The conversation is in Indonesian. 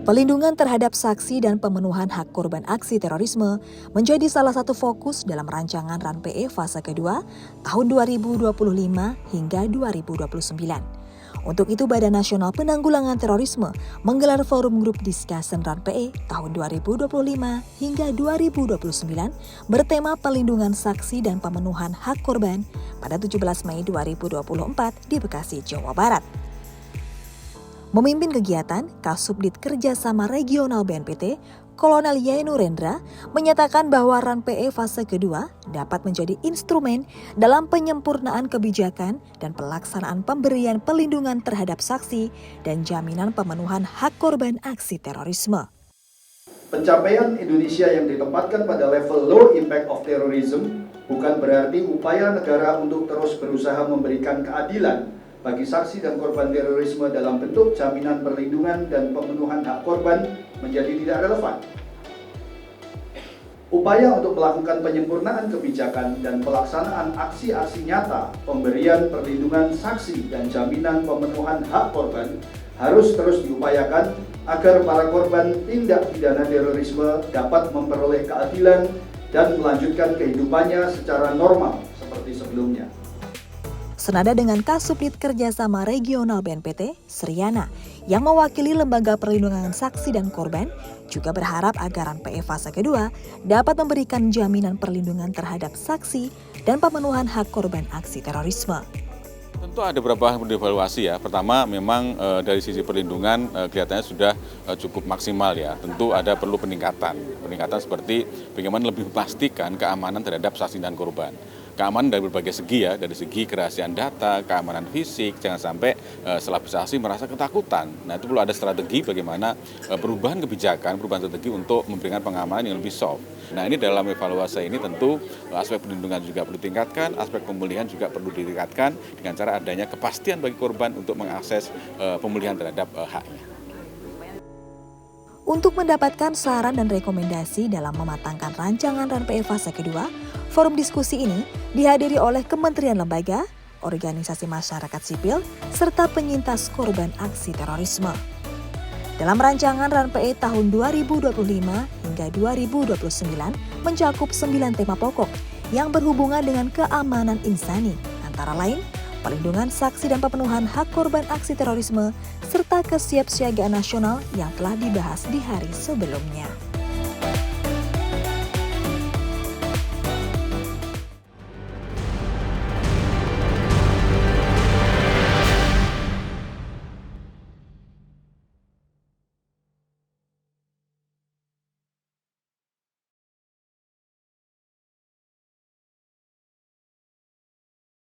Pelindungan terhadap saksi dan pemenuhan hak korban aksi terorisme menjadi salah satu fokus dalam rancangan RAN-PE fase kedua tahun 2025 hingga 2029. Untuk itu, Badan Nasional Penanggulangan Terorisme menggelar forum grup discussion RAN-PE tahun 2025 hingga 2029 bertema pelindungan saksi dan pemenuhan hak korban pada 17 Mei 2024 di Bekasi, Jawa Barat. Memimpin kegiatan, Kasubdit Kerjasama Regional BNPT, Kolonel Yenurendra, menyatakan bahwa RAN-PE fase kedua dapat menjadi instrumen dalam penyempurnaan kebijakan dan pelaksanaan pemberian pelindungan terhadap saksi dan jaminan pemenuhan hak korban aksi terorisme. Pencapaian Indonesia yang ditempatkan pada level low impact of terrorism bukan berarti upaya negara untuk terus berusaha memberikan keadilan bagi saksi dan korban terorisme dalam bentuk jaminan perlindungan dan pemenuhan hak korban menjadi tidak relevan. Upaya untuk melakukan penyempurnaan kebijakan dan pelaksanaan aksi-aksi nyata pemberian perlindungan saksi dan jaminan pemenuhan hak korban harus terus diupayakan agar para korban tindak pidana terorisme dapat memperoleh keadilan dan melanjutkan kehidupannya secara normal seperti sebelumnya. Senada dengan Kasubdit Kerjasama Regional BNPT, Sriana, yang mewakili Lembaga Perlindungan Saksi dan Korban, juga berharap agar RAN-PE fase kedua dapat memberikan jaminan perlindungan terhadap saksi dan pemenuhan hak korban aksi terorisme. Tentu ada beberapa evaluasi ya. Pertama, memang dari sisi perlindungan kelihatannya sudah cukup maksimal ya. Tentu ada perlu peningkatan seperti bagaimana lebih memastikan keamanan terhadap saksi dan korban. Keamanan dari berbagai segi ya, dari segi kerahasiaan data, keamanan fisik, jangan sampai setelah saksi merasa ketakutan. Nah, itu perlu ada strategi bagaimana perubahan kebijakan, perubahan strategi untuk memberikan pengamanan yang lebih soft. Nah, ini dalam evaluasi ini tentu aspek perlindungan juga perlu ditingkatkan, aspek pemulihan juga perlu ditingkatkan dengan cara adanya kepastian bagi korban untuk mengakses pemulihan terhadap haknya. Untuk mendapatkan saran dan rekomendasi dalam mematangkan rancangan RAN-PE fase kedua, forum diskusi ini dihadiri oleh kementerian lembaga, organisasi masyarakat sipil, serta penyintas korban aksi terorisme. Dalam rancangan RAN-PE tahun 2025 hingga 2029 mencakup 9 tema pokok yang berhubungan dengan keamanan insani, antara lain pelindungan saksi dan pemenuhan hak korban aksi terorisme, serta kesiapsiagaan nasional yang telah dibahas di hari sebelumnya.